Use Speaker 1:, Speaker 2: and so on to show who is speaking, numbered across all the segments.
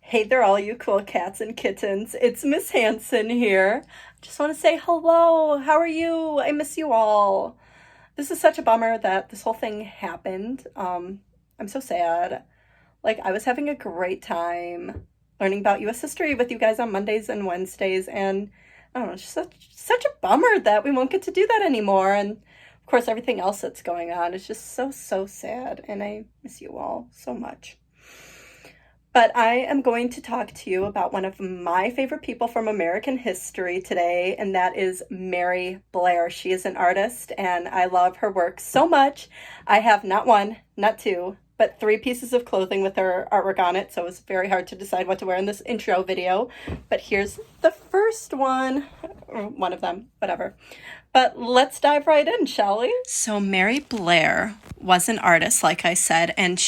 Speaker 1: Hey there, all you cool cats and kittens. It's Miss Hanson here. Just want to say hello. How are you? I miss you all. This is such a bummer that this whole thing happened. I'm so sad. Like, I was having a great time learning about US history with you guys on Mondays and Wednesdays, and I don't know, it's just such a bummer that we won't get to do that anymore. And of course, everything else that's going on is just so sad, and I miss you all so much. But I am going to talk to you about one of my favorite people from American history today, and that is Mary Blair. She is an artist, and I love her work so much. I have not one, not two, but three pieces of clothing with her artwork on it, so it was very hard to decide what to wear in this intro video. But here's the first one, or one of them, whatever. But let's dive right in, shall we? So Mary Blair was an artist, like I said, and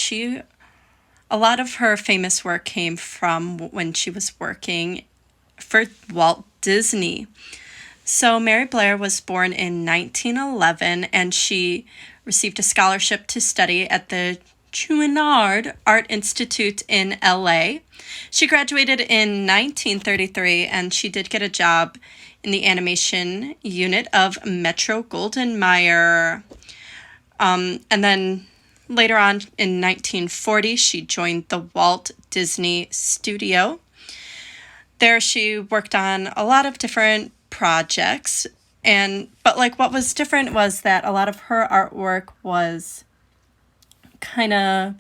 Speaker 1: a lot of her famous work came from when she was working for Walt Disney. So Mary Blair was born in 1911, and she received a scholarship to study at the Chouinard Art Institute in LA. She graduated in 1933, and she did get a job in the animation unit of Metro Goldwyn Mayer. And then later on in 1940, she joined the Walt Disney Studio. There she worked on a lot of different projects, but what was different was that a lot of her artwork was kind of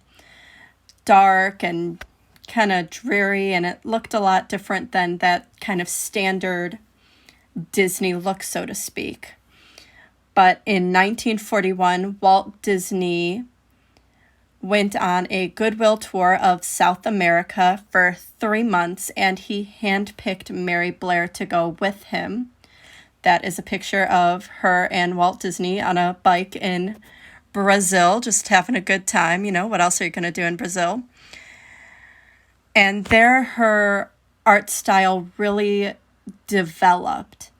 Speaker 1: dark and kind of dreary, and it looked a lot different than that kind of standard Disney look, so to speak. But in 1941, Walt Disney went on a goodwill tour of South America for 3 months, and he handpicked Mary Blair to go with him. That is a picture of her and Walt Disney on a bike in Brazil, just having a good time. You know, what else are you going to do in Brazil? And there her art style really developed.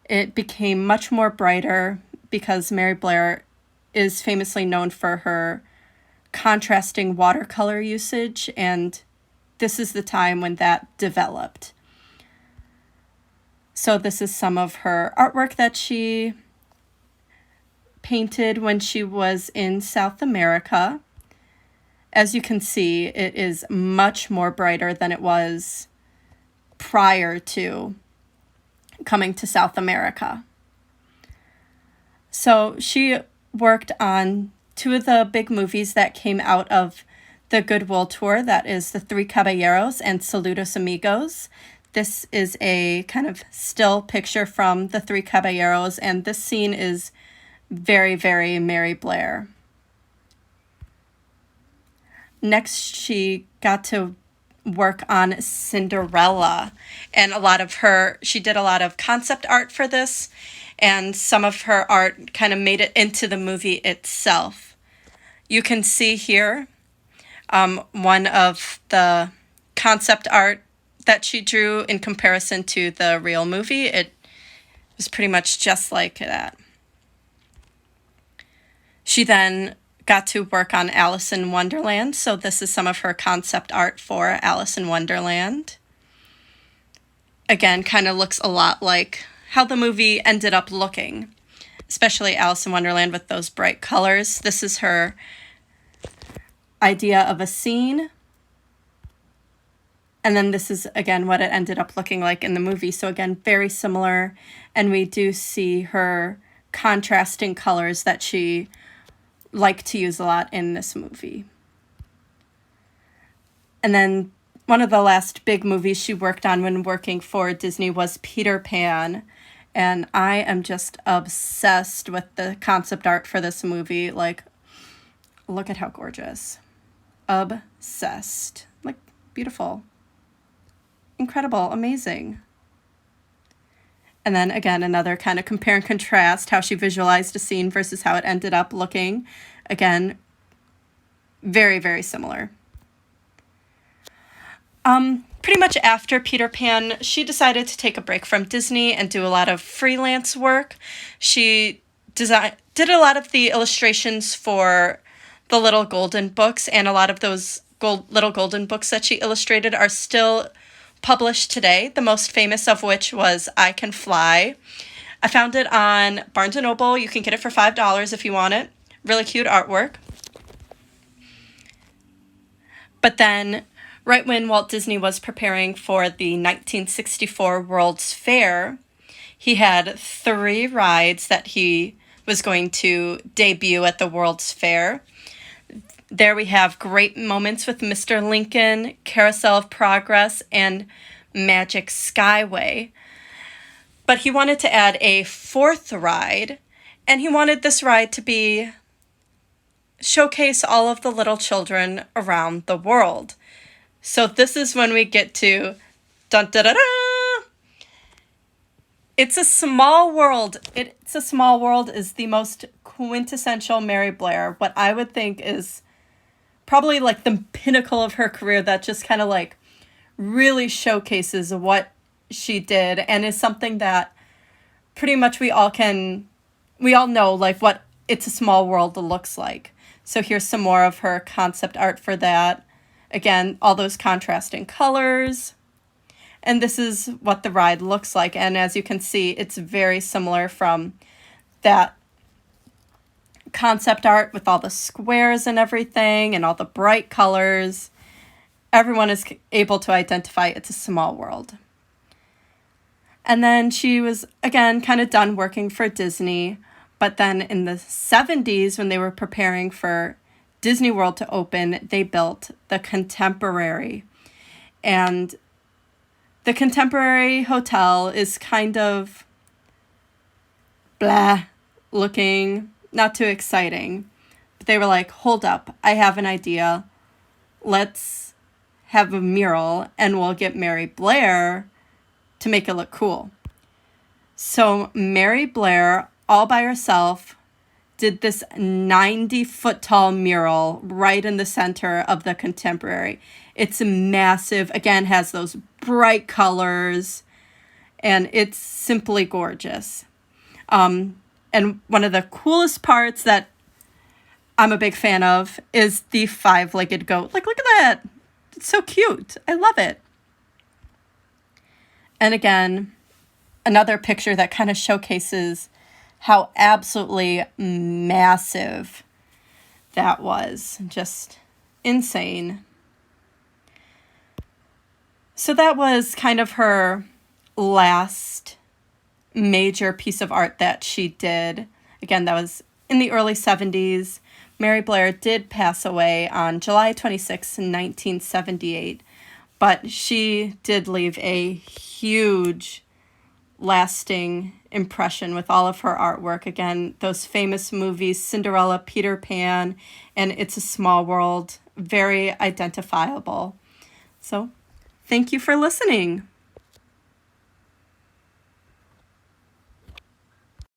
Speaker 1: It became much more brighter because Mary Blair is famously known for her contrasting watercolor usage, and this is the time when that developed. So this is some of her artwork that she painted when she was in South America. As you can see, it is much more brighter than it was prior to coming to South America. So she worked on two of the big movies that came out of the Goodwill Tour, that is The Three Caballeros and Saludos Amigos. This is a kind of still picture from The Three Caballeros, and this scene is very, very Mary Blair. Next, she got to work on Cinderella, and she did a lot of concept art for this, and some of her art kind of made it into the movie itself. You can see here one of the concept art that she drew in comparison to the real movie. It was pretty much just like that. She then got to work on Alice in Wonderland, so this is some of her concept art for Alice in Wonderland. Again, kind of looks a lot like how the movie ended up looking, especially Alice in Wonderland with those bright colors. This is her idea of a scene. And then this is, again, what it ended up looking like in the movie. So again, very similar. And we do see her contrasting colors that she liked to use a lot in this movie. And then one of the last big movies she worked on when working for Disney was Peter Pan. And I am just obsessed with the concept art for this movie. Like, look at how gorgeous. Obsessed. Like, beautiful. Incredible. Amazing. And then, again, another kind of compare and contrast, how she visualized a scene versus how it ended up looking. Again, very, very similar. Pretty much after Peter Pan, she decided to take a break from Disney and do a lot of freelance work. She did a lot of the illustrations for the Little Golden Books, and a lot of those little golden books that she illustrated are still published today, the most famous of which was I Can Fly. I found it on Barnes & Noble. You can get it for $5 if you want it. Really cute artwork. But then, right when Walt Disney was preparing for the 1964 World's Fair, he had 3 rides that he was going to debut at the World's Fair. There we have Great Moments with Mr. Lincoln, Carousel of Progress, and Magic Skyway. But he wanted to add a 4th ride, and he wanted this ride to showcase all of the little children around the world. So this is when we get to dun da da da. It's a Small World. It's a Small World is the most quintessential Mary Blair. What I would think is probably like the pinnacle of her career that just kind of like really showcases what she did and is something that pretty much we all know like what It's a Small World looks like. So here's some more of her concept art for that. Again, all those contrasting colors. And this is what the ride looks like. And as you can see, it's very similar from that concept art with all the squares and everything and all the bright colors. Everyone is able to identify It's a Small World. And then she was, again, kind of done working for Disney. But then in the 70s, when they were preparing for Disney World to open, they built the Contemporary. And the Contemporary Hotel is kind of blah looking, not too exciting. But they were like, hold up, I have an idea. Let's have a mural and we'll get Mary Blair to make it look cool. So Mary Blair, all by herself, did this 90-foot tall mural right in the center of the Contemporary. It's massive, again, has those bright colors, and it's simply gorgeous. And one of the coolest parts that I'm a big fan of is the 5-legged goat. Like, look at that. It's so cute. I love it. And again, another picture that kind of showcases how absolutely massive that was. Just insane. So that was kind of her last major piece of art that she did. Again, that was in the early 70s. Mary Blair did pass away on July 26, 1978, but she did leave a huge lasting impression with all of her artwork. Again, those famous movies, Cinderella, Peter Pan, and It's a Small World, very identifiable. So, thank you for listening.